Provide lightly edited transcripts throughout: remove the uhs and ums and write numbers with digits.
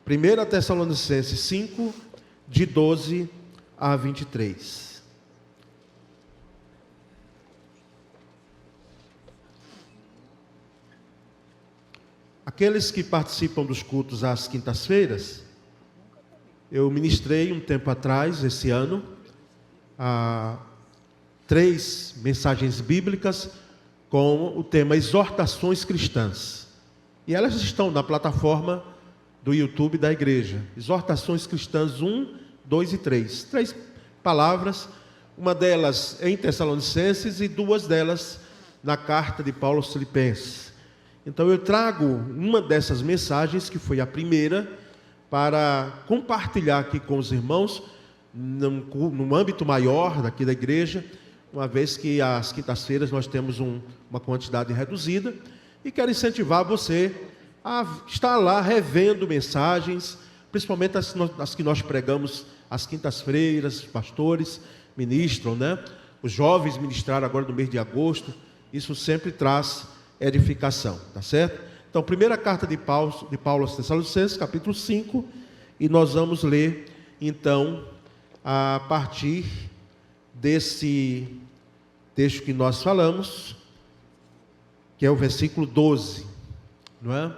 1 Tessalonicenses 5, de 12 a 23. Aqueles que participam dos cultos às quintas-feiras, eu ministrei um tempo atrás, esse ano, 3 mensagens bíblicas com o tema Exortações Cristãs. E elas estão na plataforma do YouTube da igreja. Exortações Cristãs 1, 2 e 3. 3 palavras, uma delas em Tessalonicenses e 2 delas na carta de Paulo aos Filipenses. Então eu trago uma dessas mensagens, que foi a primeira, para compartilhar aqui com os irmãos, num âmbito maior daqui da igreja, uma vez que às quintas-feiras nós temos uma quantidade reduzida, e quero incentivar você a estar lá revendo mensagens, principalmente as que nós pregamos às quintas-feiras. Os pastores ministram, né? Os jovens ministraram agora no mês de agosto. Isso sempre traz edificação, tá certo? Então, primeira carta de Paulo aos Tessalonicenses, capítulo 5, e nós vamos ler, então, a partir desse texto que nós falamos, que é o versículo 12, não é?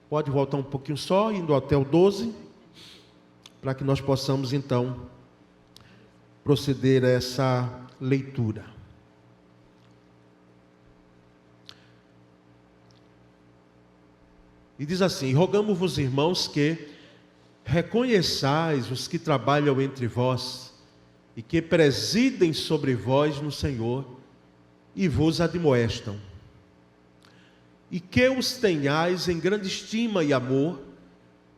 Pode voltar um pouquinho só, indo até o 12, para que nós possamos, então, proceder a essa leitura. E diz assim: rogamo-vos, irmãos, que reconheçais os que trabalham entre vós e que presidem sobre vós no Senhor e vos admoestam, e que os tenhais em grande estima e amor,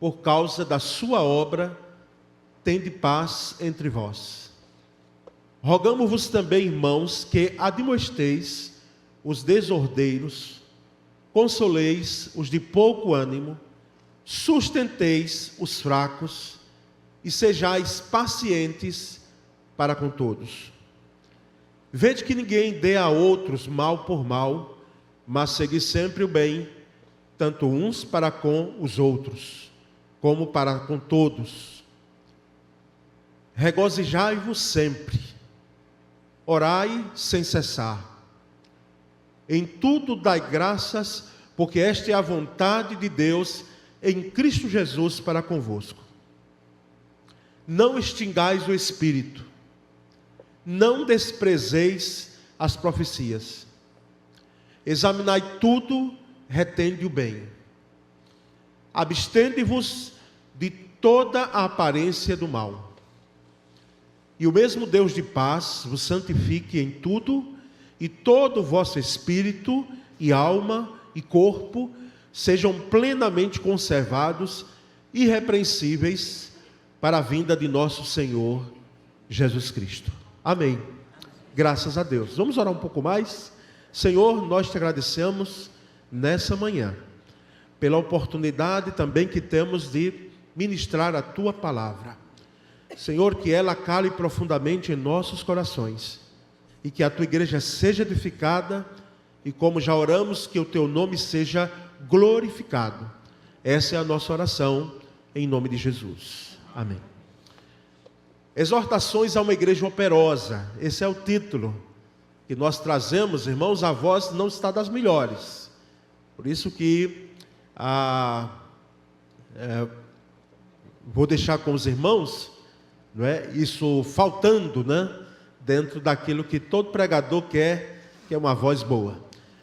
por causa da sua obra, tende paz entre vós. Rogamo-vos também, irmãos, que admoesteis os desordeiros, consoleis os de pouco ânimo, sustenteis os fracos e sejais pacientes para com todos. Vede que ninguém dê a outros mal por mal, mas segui sempre o bem, tanto uns para com os outros, como para com todos. Regozijai-vos sempre, orai sem cessar. Em tudo dai graças, porque esta é a vontade de Deus em Cristo Jesus para convosco. Não extingais o Espírito, não desprezeis as profecias. Examinai tudo, retende o bem. Abstende-vos de toda a aparência do mal. E o mesmo Deus de paz vos santifique em tudo, e todo o vosso espírito e alma e corpo sejam plenamente conservados, irrepreensíveis, para a vinda de nosso Senhor Jesus Cristo. Amém. Graças a Deus. Vamos orar um pouco mais? Senhor, nós te agradecemos nessa manhã, pela oportunidade também que temos de ministrar a tua palavra. Senhor, que ela cale profundamente em nossos corações, e que a tua igreja seja edificada, e como já oramos, que o teu nome seja glorificado. Essa é a nossa oração, em nome de Jesus. Amém. Exortações a uma igreja operosa. Esse é o título que nós trazemos, irmãos. A voz não está das melhores, por isso que vou deixar com os irmãos, não é? Isso faltando, né? Dentro daquilo que todo pregador quer, que é uma voz boa.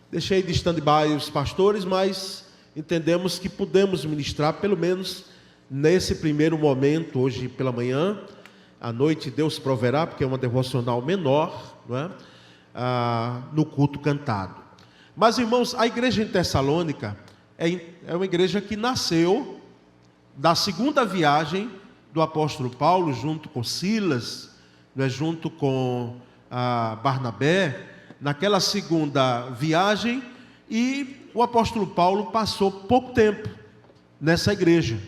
Deixei de stand-by os pastores, mas entendemos que podemos ministrar, pelo menos nesse primeiro momento, hoje pela manhã. À noite Deus proverá, porque é uma devocional menor, não é? No culto cantado. Mas, irmãos, a igreja em Tessalônica é uma igreja que nasceu da segunda viagem do apóstolo Paulo, junto com Silas, junto com Barnabé, naquela segunda viagem, e o apóstolo Paulo passou pouco tempo nessa igreja.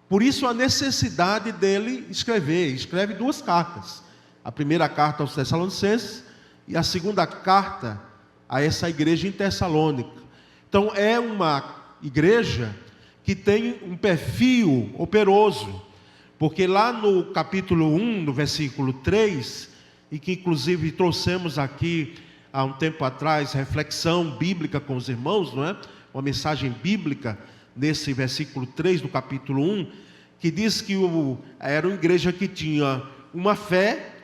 Por isso a necessidade dele escreve 2 cartas. A primeira carta aos Tessalonicenses e a segunda carta a essa igreja em Tessalônica. Então é uma igreja que tem um perfil operoso, porque lá no capítulo 1, no versículo 3, e que inclusive trouxemos aqui há um tempo atrás, reflexão bíblica com os irmãos, não é? Uma mensagem bíblica nesse versículo 3 do capítulo 1, que diz que era uma igreja que tinha uma fé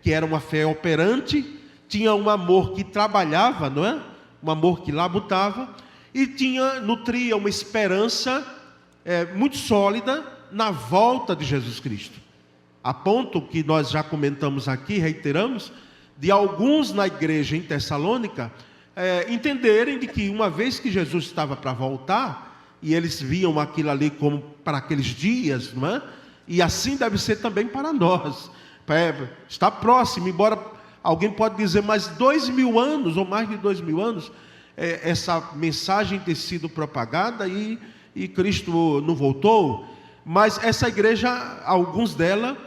que era uma fé operante, tinha um amor que trabalhava, não é? Um amor que labutava, e nutria uma esperança muito sólida na volta de Jesus Cristo. A ponto que nós já comentamos aqui, reiteramos, de alguns na igreja em Tessalônica entenderem de que uma vez que Jesus estava para voltar, e eles viam aquilo ali como para aqueles dias, não é? E assim deve ser também para nós. Está próximo, embora alguém pode dizer, mas 2000 anos, ou mais de 2000 anos, essa mensagem ter sido propagada e Cristo não voltou. Mas essa igreja, alguns dela,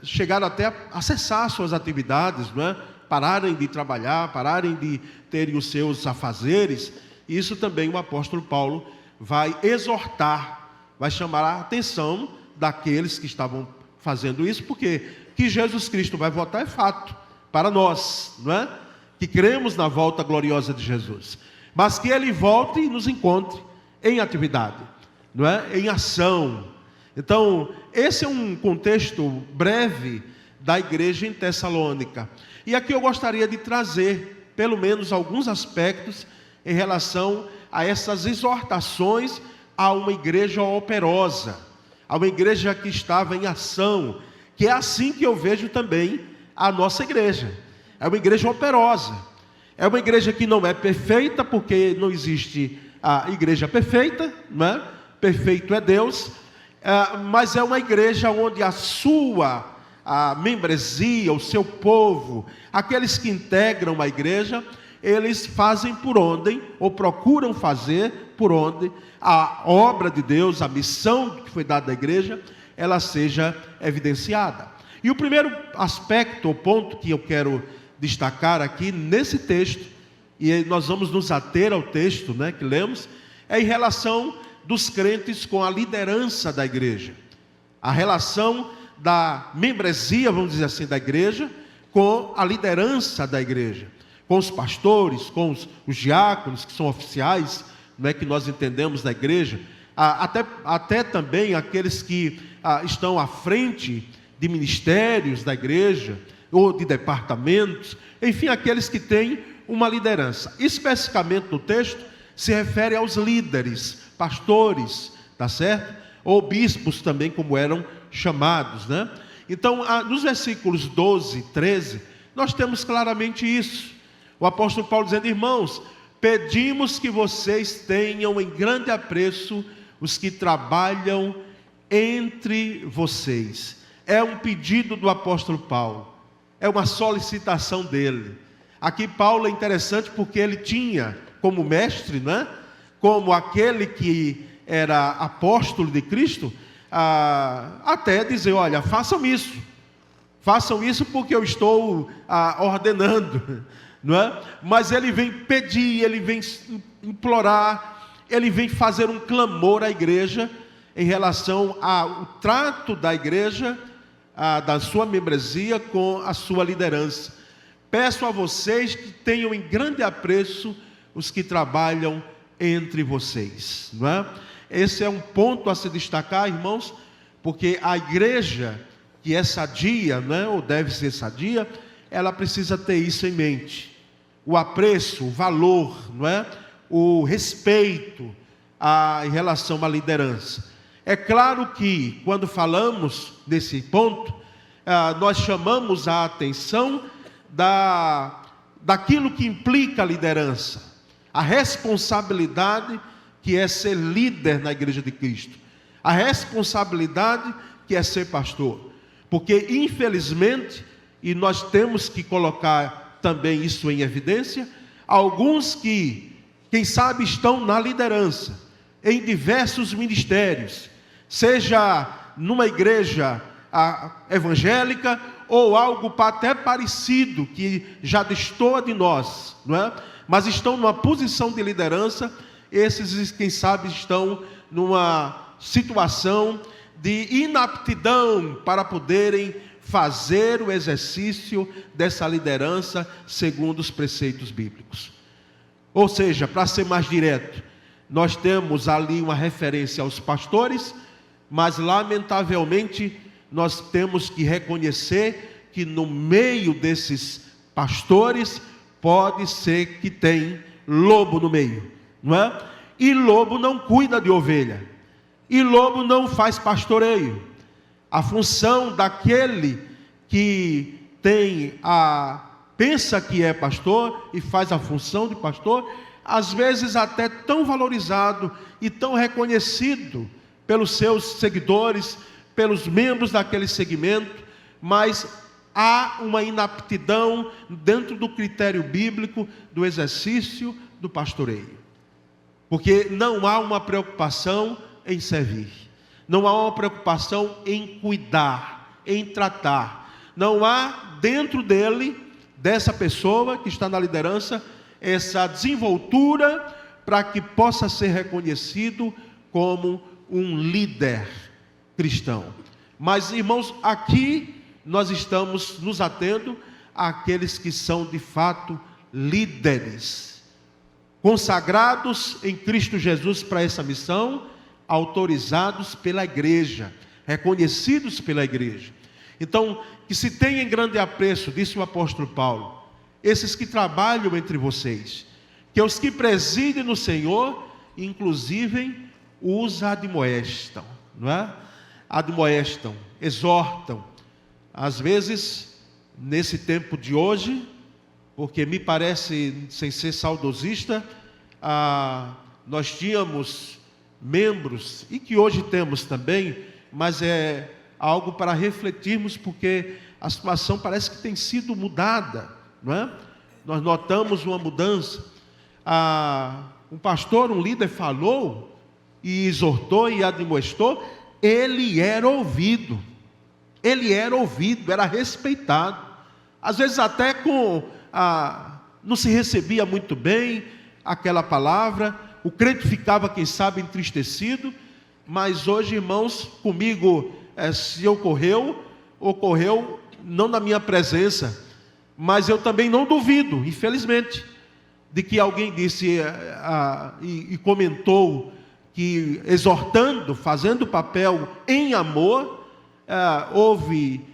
chegaram até a cessar suas atividades, não é? Pararem de trabalhar, pararem de terem os seus afazeres. Isso também o apóstolo Paulo vai exortar, vai chamar a atenção daqueles que estavam fazendo isso, porque que Jesus Cristo vai voltar é fato para nós, não é? Que cremos na volta gloriosa de Jesus, mas que Ele volte e nos encontre em atividade, não é? Em ação. Então, esse é um contexto breve da igreja em Tessalônica. E aqui eu gostaria de trazer, pelo menos, alguns aspectos em relação a essas exortações a uma igreja operosa, a uma igreja que estava em ação, que é assim que eu vejo também a nossa igreja. É uma igreja operosa, é uma igreja que não é perfeita, porque não existe a igreja perfeita, não é? Perfeito é Deus, mas é uma igreja onde a membresia, o seu povo, aqueles que integram a igreja, eles fazem por onde, ou procuram fazer por onde, a obra de Deus, a missão que foi dada à igreja, ela seja evidenciada. E o primeiro aspecto, ou ponto que eu quero destacar aqui nesse texto, e nós vamos nos ater ao texto, né, que lemos, é em relação dos crentes com a liderança da igreja. A relação da membresia, vamos dizer assim, da igreja, com a liderança da igreja, com os pastores, com os diáconos, que são oficiais, não é, que nós entendemos da igreja, até também aqueles que estão à frente de ministérios da igreja, ou de departamentos, enfim, aqueles que têm uma liderança. Especificamente no texto, se refere aos líderes, pastores, tá certo? Ou bispos também, como eram chamados, né? Então, nos versículos 12 e 13, nós temos claramente isso. O apóstolo Paulo dizendo: irmãos, pedimos que vocês tenham em grande apreço os que trabalham entre vocês. É um pedido do apóstolo Paulo, é uma solicitação dele. Aqui Paulo é interessante porque ele tinha como mestre, né? Como aquele que era apóstolo de Cristo, até dizer: olha, façam isso porque eu estou ordenando, não é? Mas ele vem pedir, ele vem implorar, ele vem fazer um clamor à igreja em relação ao trato da igreja, da sua membresia com a sua liderança. Peço a vocês que tenham em grande apreço os que trabalham entre vocês, não é? Esse é um ponto a se destacar, irmãos, porque a igreja que é sadia, né, ou deve ser sadia, ela precisa ter isso em mente: o apreço, o valor, não é? O respeito em relação à liderança. É claro que quando falamos desse ponto, nós chamamos a atenção daquilo que implica a liderança, a responsabilidade que é ser líder na igreja de Cristo, a responsabilidade que é ser pastor, porque infelizmente, e nós temos que colocar também isso em evidência, alguns que, quem sabe, estão na liderança, em diversos ministérios, seja numa igreja evangélica, ou algo até parecido, que já destoa de nós, não é? Mas estão numa posição de liderança, esses, quem sabe, estão numa situação de inaptidão para poderem fazer o exercício dessa liderança segundo os preceitos bíblicos. Ou seja, para ser mais direto, nós temos ali uma referência aos pastores, mas lamentavelmente nós temos que reconhecer que no meio desses pastores pode ser que tem lobo no meio, não é? E lobo não cuida de ovelha, e lobo não faz pastoreio. A função daquele que pensa que é pastor e faz a função de pastor, às vezes até tão valorizado e tão reconhecido pelos seus seguidores, pelos membros daquele segmento, mas há uma inaptidão dentro do critério bíblico do exercício do pastoreio, porque não há uma preocupação em servir, não há uma preocupação em cuidar, em tratar, não há dentro dele, dessa pessoa que está na liderança, essa desenvoltura para que possa ser reconhecido como um líder cristão. Mas, irmãos, aqui nós estamos nos atendo àqueles que são de fato líderes, consagrados em Cristo Jesus para essa missão, autorizados pela igreja, reconhecidos pela igreja. Então, que se tenha em grande apreço, disse o apóstolo Paulo, esses que trabalham entre vocês, que os que presidem no Senhor, inclusive os admoestam, não é? Admoestam, exortam. Às vezes, nesse tempo de hoje, porque me parece, sem ser saudosista, nós tínhamos membros, e que hoje temos também, mas é algo para refletirmos, porque a situação parece que tem sido mudada, não é? Nós notamos uma mudança. Um pastor, um líder falou, e exortou e admoestou, ele era ouvido, era respeitado, às vezes até não se recebia muito bem aquela palavra, o crente ficava, quem sabe, entristecido, mas hoje, irmãos, comigo, se ocorreu não na minha presença, mas eu também não duvido, infelizmente, de que alguém disse e comentou que, exortando, fazendo o papel em amor, houve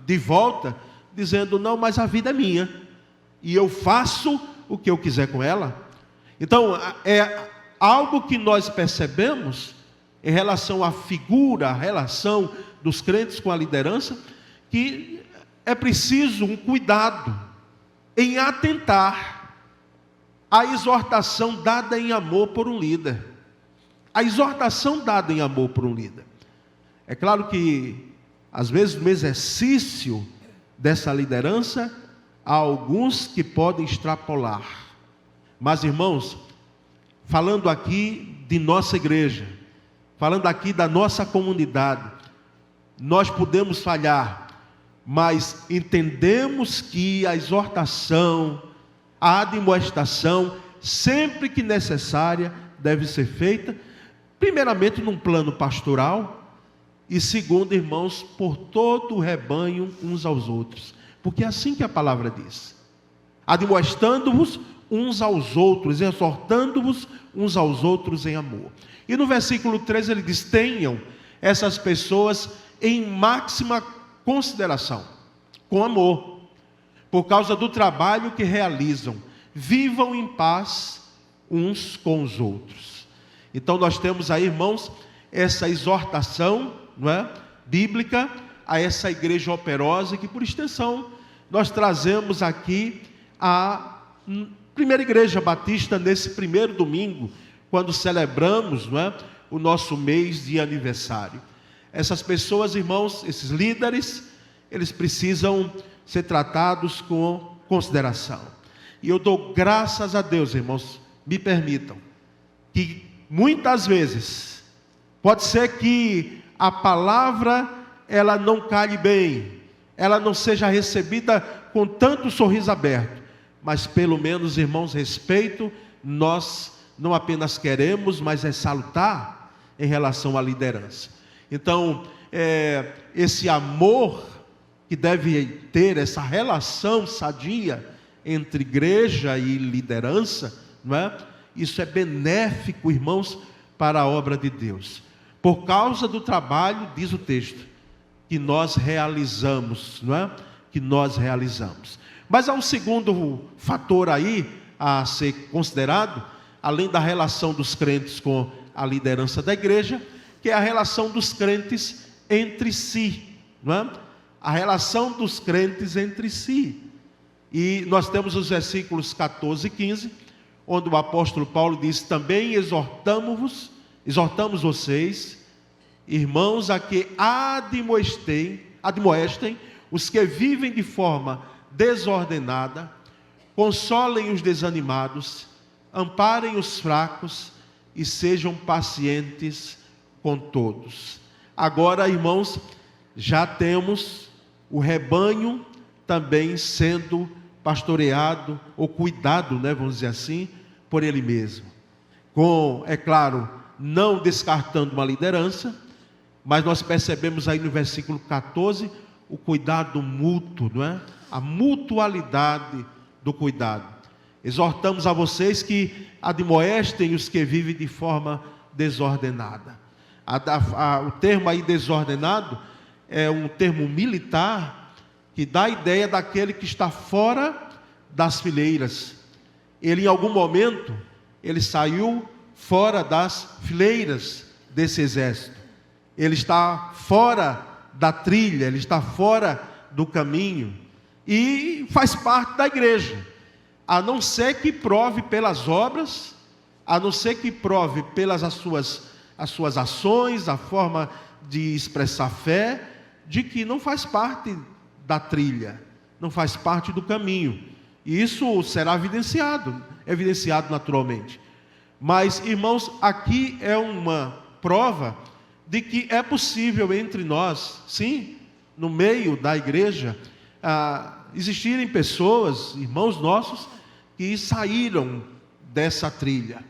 de volta, dizendo, não, mas a vida é minha, e eu faço o que eu quiser com ela. Então, é algo que nós percebemos em relação à figura, a relação dos crentes com a liderança, que é preciso um cuidado em atentar à exortação dada em amor por um líder. A exortação dada em amor por um líder. É claro que, às vezes, no exercício dessa liderança, há alguns que podem extrapolar. Mas, irmãos, falando aqui de nossa igreja, falando aqui da nossa comunidade, nós podemos falhar, mas entendemos que a exortação, a admoestação, sempre que necessária, deve ser feita, primeiramente num plano pastoral, e segundo, irmãos, por todo o rebanho uns aos outros, porque é assim que a palavra diz, admoestando-vos uns aos outros, exortando-vos uns aos outros em amor. E no versículo 13 ele diz, tenham essas pessoas em máxima consideração, com amor, por causa do trabalho que realizam, vivam em paz uns com os outros. Então nós temos aí, irmãos, essa exortação, não é, bíblica, a essa igreja operosa, que por extensão nós trazemos aqui a primeira igreja batista nesse primeiro domingo, quando celebramos, não é, o nosso mês de aniversário. Essas pessoas, irmãos, esses líderes, eles precisam ser tratados com consideração. E eu dou graças a Deus, irmãos, me permitam, que muitas vezes, pode ser que a palavra, ela não cale bem, ela não seja recebida com tanto sorriso aberto, mas pelo menos, irmãos, respeito nós não apenas queremos, mas é salutar em relação à liderança. Então, esse amor que deve ter, essa relação sadia entre igreja e liderança, não é? Isso é benéfico, irmãos, para a obra de Deus. Por causa do trabalho, diz o texto, que nós realizamos, não é? Que nós realizamos. Mas há um segundo fator aí a ser considerado, além da relação dos crentes com a liderança da igreja, que é a relação dos crentes entre si, não é? A relação dos crentes entre si. E nós temos os versículos 14 e 15, onde o apóstolo Paulo diz: também exortamos vocês, irmãos, a que admoestem os que vivem de forma desordenada, consolem os desanimados, amparem os fracos e sejam pacientes com todos. Agora, irmãos, já temos o rebanho também sendo pastoreado ou cuidado, né, vamos dizer assim, por ele mesmo. É claro, não descartando uma liderança, mas nós percebemos aí no versículo 14 o cuidado mútuo, não é? A mutualidade do cuidado. Exortamos a vocês que admoestem os que vivem de forma desordenada. O termo aí desordenado é um termo militar que dá a ideia daquele que está fora das fileiras. Ele, em algum momento, ele saiu fora das fileiras desse exército. Ele está fora da trilha, ele está fora do caminho e faz parte da igreja. A não ser que prove pelas obras, a não ser que prove pelas as suas ações, a forma de expressar fé, de que não faz parte da trilha, não faz parte do caminho. E isso será evidenciado naturalmente. Mas, irmãos, aqui é uma prova de que é possível entre nós, sim, no meio da igreja, existirem pessoas, irmãos nossos, que saíram dessa trilha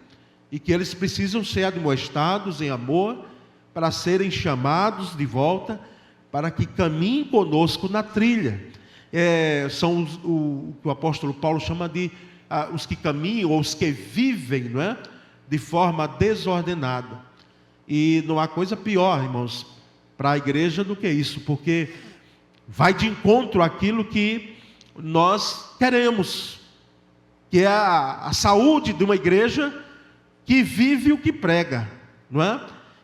e que eles precisam ser admoestados em amor para serem chamados de volta para que caminhem conosco na trilha. São o que o apóstolo Paulo chama de os que caminham ou os que vivem, não é? De forma desordenada. E não há coisa pior, irmãos, para a igreja do que isso, porque vai de encontro àquilo que nós queremos, que é a saúde de uma igreja que vive o que prega, não é?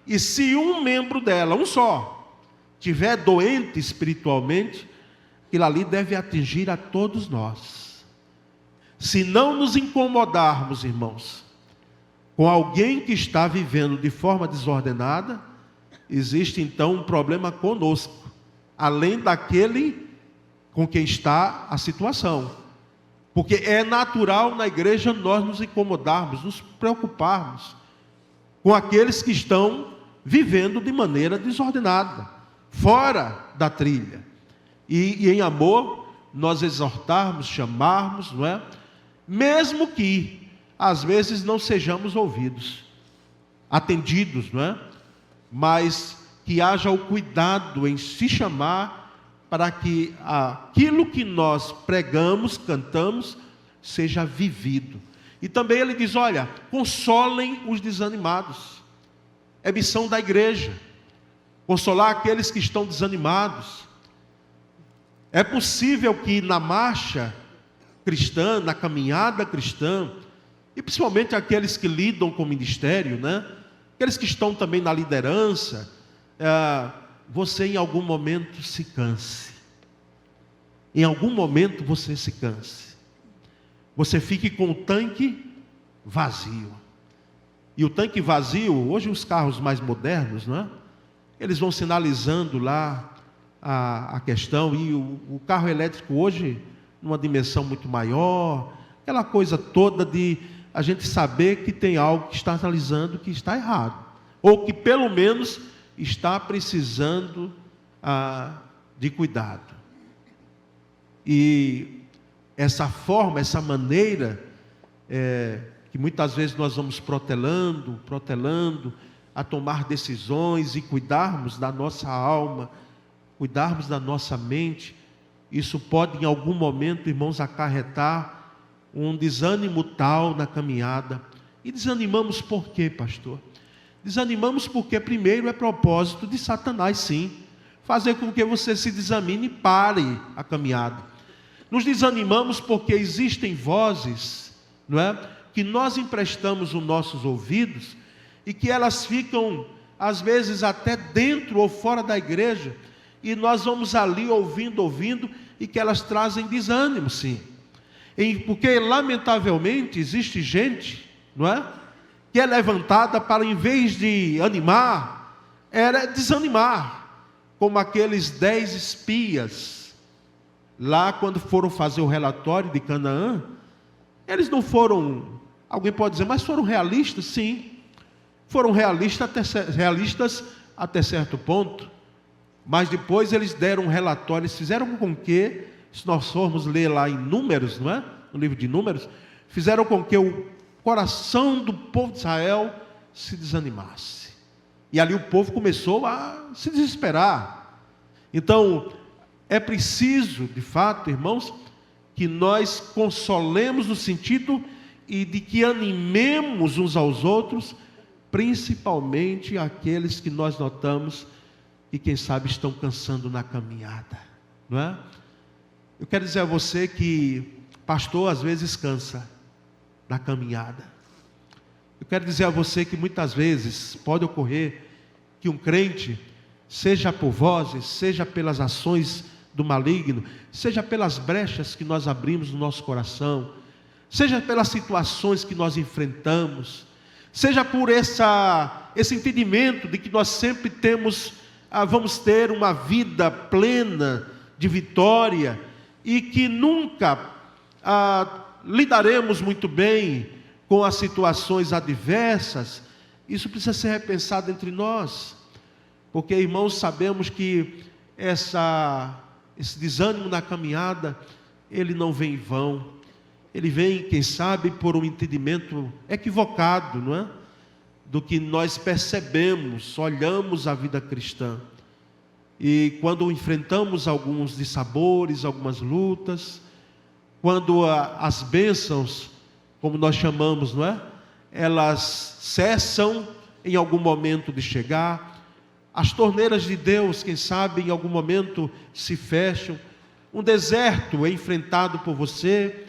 E se um membro dela, um só, estiver doente espiritualmente, aquilo ali deve atingir a todos nós. Se não nos incomodarmos, irmãos, com alguém que está vivendo de forma desordenada, existe então um problema conosco, além daquele com quem está a situação. Porque é natural na igreja nós nos incomodarmos, nos preocuparmos com aqueles que estão vivendo de maneira desordenada, fora da trilha. E em amor, nós exortarmos, chamarmos, não é? Mesmo que, às vezes, não sejamos ouvidos, atendidos, não é? Mas que haja o cuidado em se chamar para que aquilo que nós pregamos, cantamos, seja vivido. E também ele diz, olha, consolem os desanimados. É missão da igreja, consolar aqueles que estão desanimados. É possível que na marcha cristã, na caminhada cristã, e principalmente aqueles que lidam com o ministério, né? Aqueles que estão também na liderança, você em algum momento se canse. Em algum momento você se canse. Você fique com o tanque vazio. E o tanque vazio, hoje os carros mais modernos, não é? Eles vão sinalizando lá a questão, e o carro elétrico hoje, numa dimensão muito maior, aquela coisa toda de a gente saber que tem algo que está analisando que está errado, ou que pelo menos está precisando de cuidado. E essa forma, essa maneira que muitas vezes nós vamos protelando a tomar decisões e cuidarmos da nossa alma, cuidarmos da nossa mente, isso pode em algum momento, irmãos, acarretar um desânimo tal na caminhada. E desanimamos por quê, pastor? Desanimamos porque primeiro é propósito de Satanás, sim, fazer com que você se desanime e pare a caminhada. Nos desanimamos porque existem vozes, não é, que nós emprestamos os nossos ouvidos e que elas ficam, às vezes, até dentro ou fora da igreja, e nós vamos ali ouvindo, e que elas trazem desânimo, sim. Porque, lamentavelmente, existe gente, não é, que é levantada para, em vez de animar, era desanimar, como aqueles 10 espias, lá quando foram fazer o relatório de Canaã. Eles não foram, alguém pode dizer, mas foram realistas? Sim, foram realistas até certo ponto, mas depois eles deram um relatório, eles fizeram com que, se nós formos ler lá em Números, não é? No livro de Números, fizeram com que o coração do povo de Israel se desanimasse, e ali o povo começou a se desesperar. Então, é preciso, de fato, irmãos, que nós consolemos no sentido e de que animemos uns aos outros, principalmente aqueles que nós notamos e quem sabe estão cansando na caminhada, não é? Eu quero dizer a você que pastor às vezes cansa na caminhada. Eu quero dizer a você que muitas vezes pode ocorrer que um crente, seja por vozes, seja pelas ações do maligno, seja pelas brechas que nós abrimos no nosso coração, seja pelas situações que nós enfrentamos, seja por esse entendimento de que nós sempre vamos ter uma vida plena de vitória e que nunca lidaremos muito bem com as situações adversas. Isso precisa ser repensado entre nós, porque, irmãos, sabemos que esse desânimo na caminhada, ele não vem em vão. Ele vem, quem sabe, por um entendimento equivocado, não é? Do que nós percebemos, olhamos a vida cristã. E quando enfrentamos alguns dissabores, algumas lutas, quando as bênçãos, como nós chamamos, não é? Elas cessam em algum momento de chegar, as torneiras de Deus, quem sabe, em algum momento se fecham, um deserto é enfrentado por você,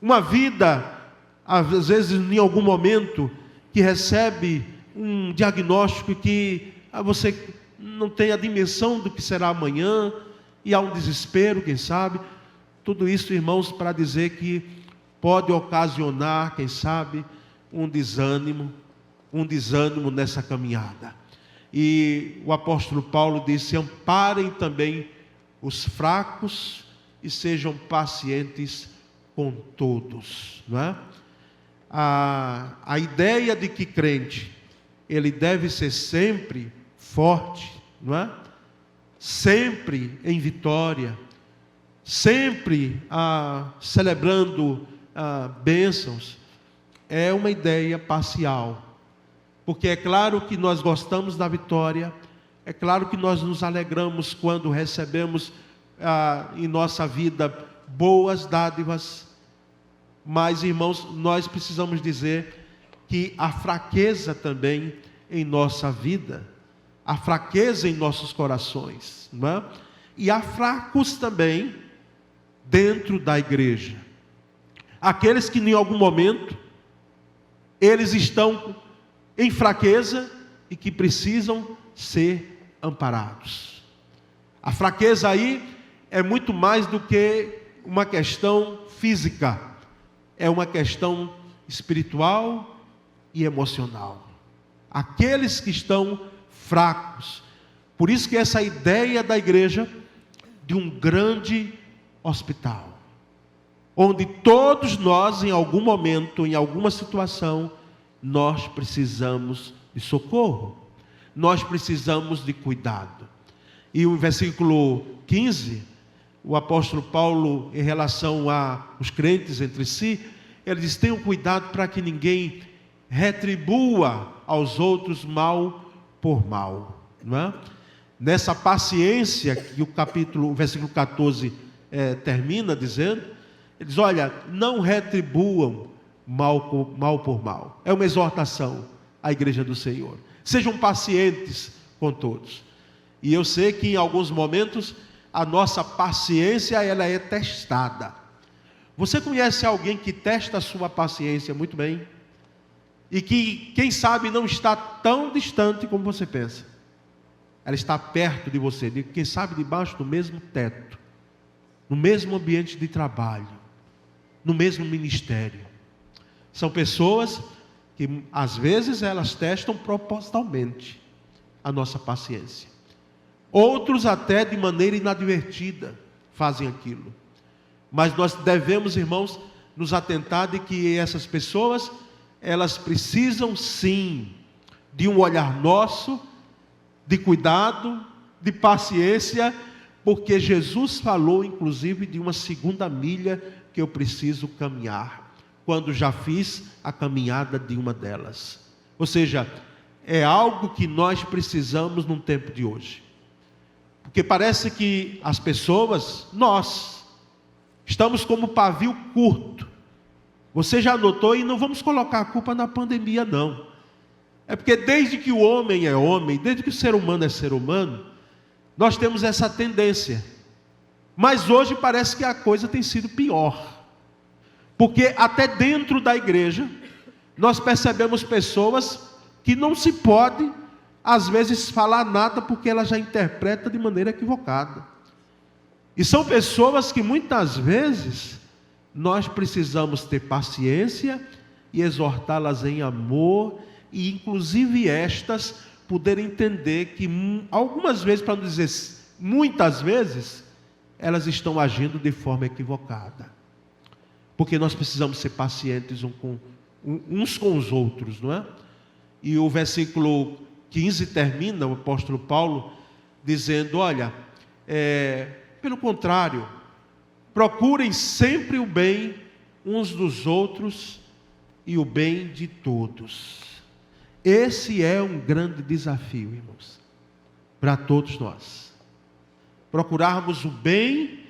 uma vida, às vezes em algum momento, que recebe um diagnóstico que você não tem a dimensão do que será amanhã, e há um desespero, quem sabe. Tudo isso, irmãos, para dizer que pode ocasionar, quem sabe, um desânimo nessa caminhada. E o apóstolo Paulo disse: amparem também os fracos e sejam pacientes com todos, não é? A ideia de que crente, ele deve ser sempre forte, não é? Sempre em vitória, sempre celebrando bênçãos, é uma ideia parcial, porque é claro que nós gostamos da vitória, é claro que nós nos alegramos quando recebemos em nossa vida boas dádivas, mas, irmãos, nós precisamos dizer que a fraqueza também em nossa vida, a fraqueza em nossos corações, não é? E há fracos também dentro da igreja, aqueles que em algum momento eles estão em fraqueza e que precisam ser amparados. A fraqueza aí é muito mais do que uma questão física, é uma questão espiritual e emocional. Aqueles que estão fracos. Por isso que essa ideia da igreja de um grande hospital, onde todos nós, em algum momento, em alguma situação, nós precisamos de socorro, nós precisamos de cuidado. E o versículo 15, o apóstolo Paulo, em relação aos crentes entre si, ele diz: tenham cuidado para que ninguém retribua aos outros mal por mal, não é? Nessa paciência que o versículo 14 termina dizendo, ele diz: olha, não retribuam mal por mal. É uma exortação à igreja do Senhor. Sejam pacientes com todos. E eu sei que em alguns momentos a nossa paciência ela é testada. Você conhece alguém que testa a sua paciência muito bem? E que, quem sabe, não está tão distante como você pensa. Ela está perto de você, quem sabe debaixo do mesmo teto, no mesmo ambiente de trabalho, no mesmo ministério. São pessoas que às vezes elas testam propositalmente a nossa paciência. Outros até de maneira inadvertida fazem aquilo. Mas nós devemos, irmãos, nos atentar de que essas pessoas, elas precisam sim de um olhar nosso, de cuidado, de paciência, porque Jesus falou inclusive de uma segunda milha que eu preciso caminhar, quando já fiz a caminhada de uma delas. Ou seja, é algo que nós precisamos num tempo de hoje. Porque parece que as pessoas, nós, estamos como pavio curto. Você já notou, e não vamos colocar a culpa na pandemia não. É porque desde que o homem é homem, desde que o ser humano é ser humano, nós temos essa tendência. Mas hoje parece que a coisa tem sido pior. Porque até dentro da igreja, nós percebemos pessoas que não se pode, às vezes, falar nada porque ela já interpreta de maneira equivocada. E são pessoas que muitas vezes nós precisamos ter paciência e exortá-las em amor, e inclusive estas poderem entender que algumas vezes, para não dizer muitas vezes, elas estão agindo de forma equivocada. Porque nós precisamos ser pacientes uns com os outros, não é? E o versículo 15 termina, o apóstolo Paulo, dizendo: olha, pelo contrário, procurem sempre o bem uns dos outros e o bem de todos. Esse é um grande desafio, irmãos, para todos nós. Procurarmos o bem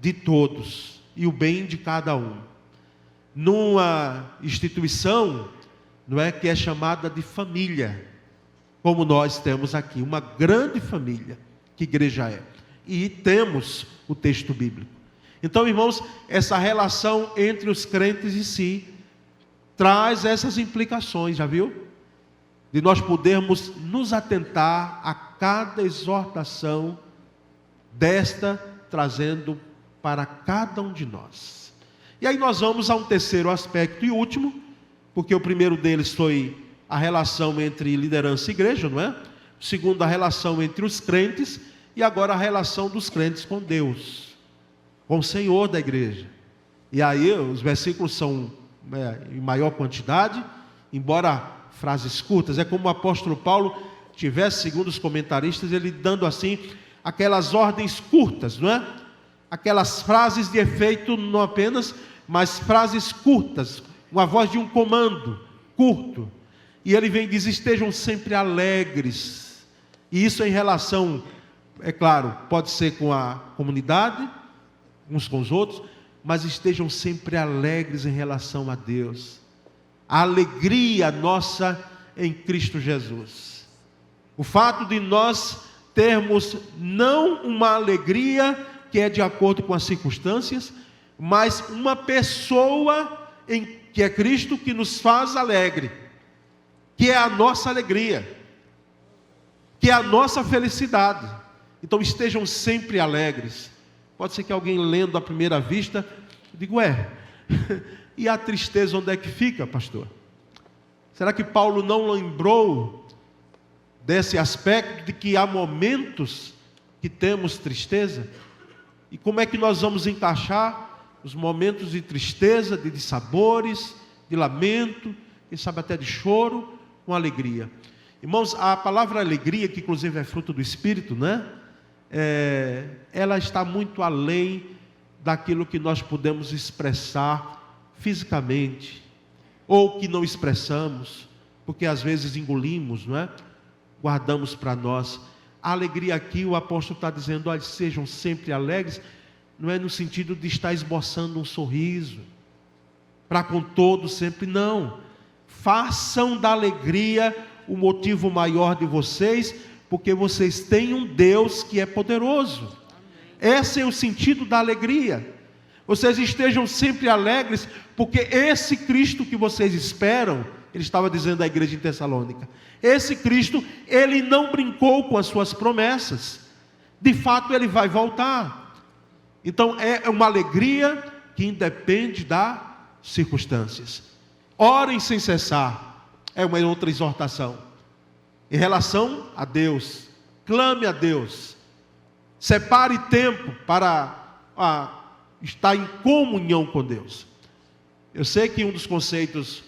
de todos e o bem de cada um. Numa instituição, não é, que é chamada de família, como nós temos aqui, uma grande família, que igreja é. E temos o texto bíblico. Então, irmãos, essa relação entre os crentes em si traz essas implicações, já viu? De nós podermos nos atentar a cada exortação desta, trazendo para cada um de nós. E aí nós vamos a um terceiro aspecto e último, porque o primeiro deles foi a relação entre liderança e igreja, não é? O segundo, a relação entre os crentes, e agora a relação dos crentes com Deus, com o Senhor da igreja. E aí os versículos são em maior quantidade, embora frases curtas. É como o apóstolo Paulo tivesse, segundo os comentaristas, ele dando assim aquelas ordens curtas, não é? Aquelas frases de efeito não apenas, mas frases curtas, uma voz de um comando curto. E ele vem e diz: estejam sempre alegres. E isso em relação, é claro, pode ser com a comunidade, uns com os outros, mas estejam sempre alegres em relação a Deus. A alegria nossa em Cristo Jesus. O fato de nós termos não uma alegria que é de acordo com as circunstâncias, mas uma pessoa que é Cristo que nos faz alegre, que é a nossa alegria, que é a nossa felicidade. Então estejam sempre alegres. Pode ser que alguém lendo à primeira vista diga: e a tristeza onde é que fica, pastor? Será que Paulo não lembrou desse aspecto de que há momentos que temos tristeza? E como é que nós vamos encaixar os momentos de tristeza, de dissabores, de lamento, quem sabe até de choro, com alegria? Irmãos, a palavra alegria, que inclusive é fruto do Espírito, né? Ela está muito além daquilo que nós podemos expressar fisicamente, ou que não expressamos, porque às vezes engolimos, não é? Guardamos para nós. A alegria aqui, o apóstolo está dizendo, olha, sejam sempre alegres, não é no sentido de estar esboçando um sorriso, para com todos sempre, não. Façam da alegria o motivo maior de vocês, porque vocês têm um Deus que é poderoso. Esse é o sentido da alegria. Vocês estejam sempre alegres, porque esse Cristo que vocês esperam, ele estava dizendo à igreja em Tessalônica, esse Cristo, ele não brincou com as suas promessas. De fato, ele vai voltar. Então, é uma alegria que independe das circunstâncias. Orem sem cessar, é uma outra exortação. Em relação a Deus, clame a Deus. Separe tempo para estar em comunhão com Deus. Eu sei que um dos conceitos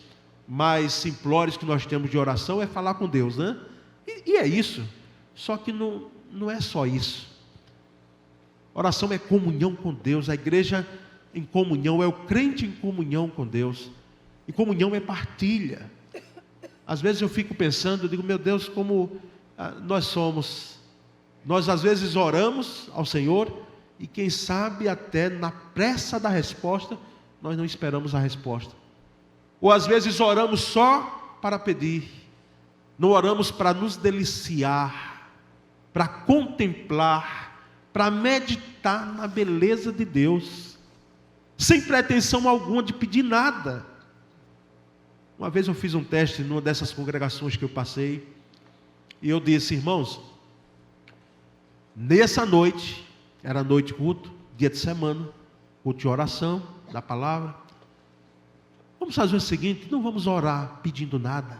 mais simplórios que nós temos de oração é falar com Deus, né? E é isso. Só que não é só isso. Oração é comunhão com Deus. A igreja em comunhão é o crente em comunhão com Deus. E comunhão é partilha. Às vezes eu fico pensando, eu digo, meu Deus, como nós somos. Nós às vezes oramos ao Senhor e quem sabe até na pressa da resposta, nós não esperamos a resposta. Ou às vezes oramos só para pedir. Não oramos para nos deliciar, para contemplar, para meditar na beleza de Deus, sem pretensão alguma de pedir nada. Uma vez eu fiz um teste numa dessas congregações que eu passei, e eu disse, irmãos, nessa noite, era noite culto, dia de semana, culto de oração, da palavra, vamos fazer o seguinte, não vamos orar pedindo nada,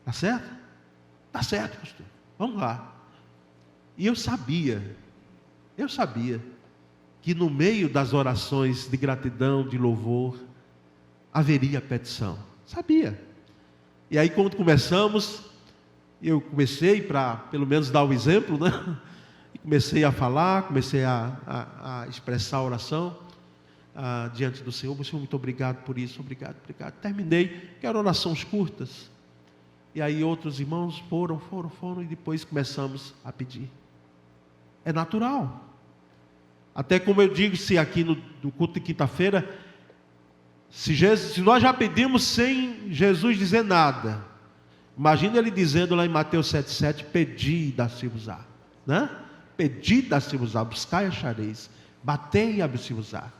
tá certo? Tá certo, pastor, vamos lá. E eu sabia que no meio das orações de gratidão, de louvor, haveria petição. Sabia. E aí quando começamos, eu comecei para pelo menos dar o exemplo, né? E comecei a falar, comecei a expressar a oração diante do Senhor. Senhor, muito obrigado por isso, obrigado. Terminei, que eram orações curtas. E aí outros irmãos foram, e depois começamos a pedir. É natural. Até como eu digo, se aqui no culto de quinta-feira, se nós já pedimos sem Jesus dizer nada, imagina ele dizendo lá em Mateus 7,7, pedi e dar-se-vos-á, né? Pedi e dar-se-vos-á, buscai e achareis, batei e abre-se-vos-á.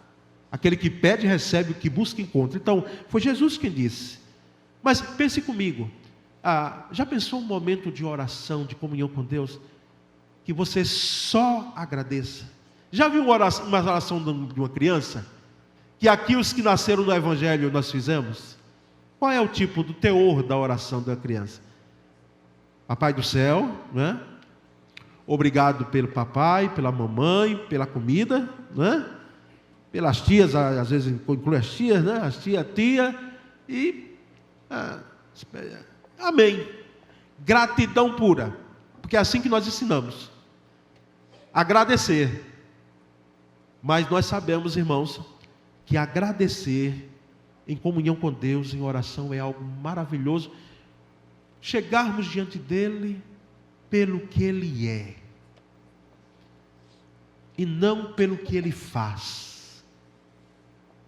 Aquele que pede recebe, o que busca encontra. Então, foi Jesus quem disse. Mas pense comigo, já pensou um momento de oração, de comunhão com Deus, que você só agradeça? Já viu uma oração de uma criança? Que aqui os que nasceram no Evangelho nós fizemos? Qual é o tipo do teor da oração da criança? Papai do céu, né? Obrigado pelo papai, pela mamãe, pela comida, né? Pelas tias, às vezes inclui as tias, né? As tia e amém. Gratidão pura, porque é assim que nós ensinamos. Agradecer. Mas nós sabemos, irmãos, que agradecer em comunhão com Deus, em oração, é algo maravilhoso. Chegarmos diante dEle pelo que Ele é, e não pelo que Ele faz.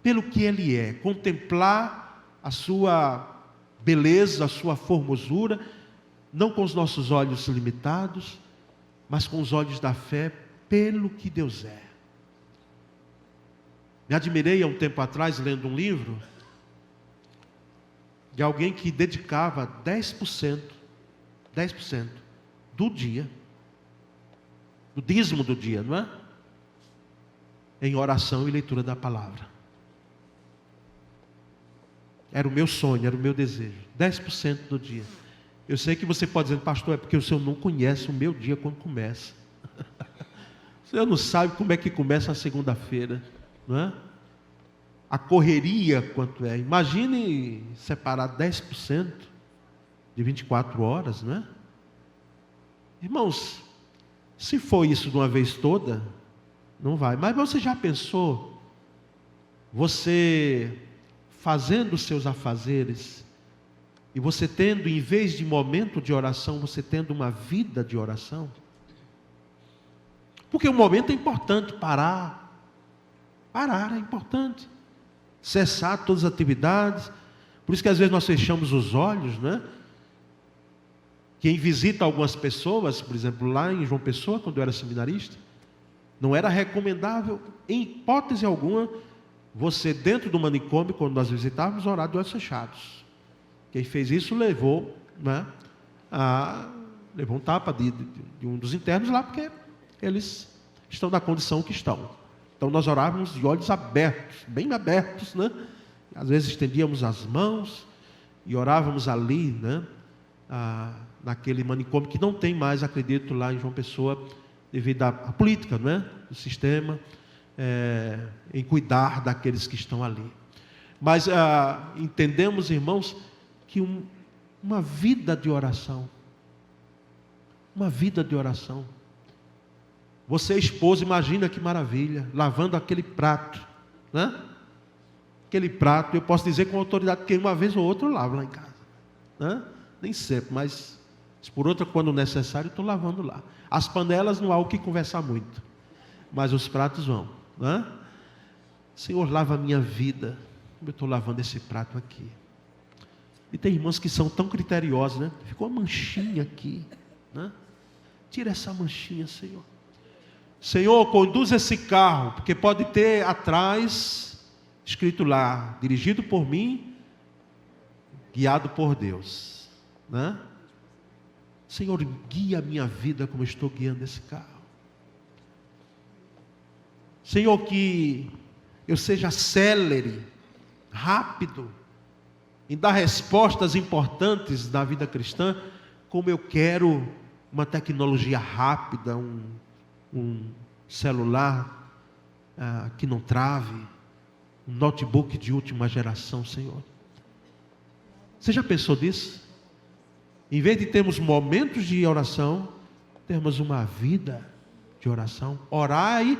Pelo que Ele é, contemplar a sua beleza, a sua formosura, não com os nossos olhos limitados, mas com os olhos da fé, pelo que Deus é. Me admirei há um tempo atrás, lendo um livro, de alguém que dedicava 10% do dia, do dízimo do dia, não é? Em oração e leitura da palavra. Era o meu sonho, era o meu desejo, 10% do dia. Eu sei que você pode dizer, pastor, é porque o senhor não conhece o meu dia quando começa. O senhor não sabe como é que começa a segunda-feira, não é? A correria quanto é. Imagine separar 10% de 24 horas, não é? Irmãos, se for isso de uma vez toda, não vai. Mas você já pensou, você fazendo os seus afazeres, e você tendo, em vez de momento de oração, você tendo uma vida de oração? Porque o momento é importante, parar é importante, cessar todas as atividades. Por isso que às vezes nós fechamos os olhos, né? Quem visita algumas pessoas, por exemplo, lá em João Pessoa, quando eu era seminarista, não era recomendável, em hipótese alguma, você dentro do manicômio, quando nós visitávamos, orar de olhos fechados. Quem fez isso levou, né, levou um tapa de um dos internos lá, porque eles estão na condição que estão. Então nós orávamos de olhos abertos, bem abertos, né? Às vezes estendíamos as mãos e orávamos ali, né, naquele manicômio que não tem mais, acredito, lá em João Pessoa, devido à política, né, do sistema, em cuidar daqueles que estão ali. Mas entendemos, irmãos, que uma vida de oração, você, esposa, imagina que maravilha, lavando aquele prato, né? Aquele prato, eu posso dizer com autoridade, que uma vez ou outra eu lavo lá em casa, né? Nem sempre, mas por outra, quando necessário, estou lavando lá. As panelas não há o que conversar muito, mas os pratos vão, né? Senhor, lava a minha vida, como eu estou lavando esse prato aqui. E tem irmãos que são tão criteriosos, né? Ficou uma manchinha aqui, né? Tira essa manchinha, Senhor. Senhor, conduz esse carro, porque pode ter atrás, escrito lá, dirigido por mim, guiado por Deus, né? Senhor, guia a minha vida como eu estou guiando esse carro. Senhor, que eu seja célere, rápido, em dar respostas importantes da vida cristã, como eu quero uma tecnologia rápida, um celular que não trave, um notebook de última geração, Senhor. Você já pensou nisso? Em vez de termos momentos de oração, temos uma vida de oração. Orai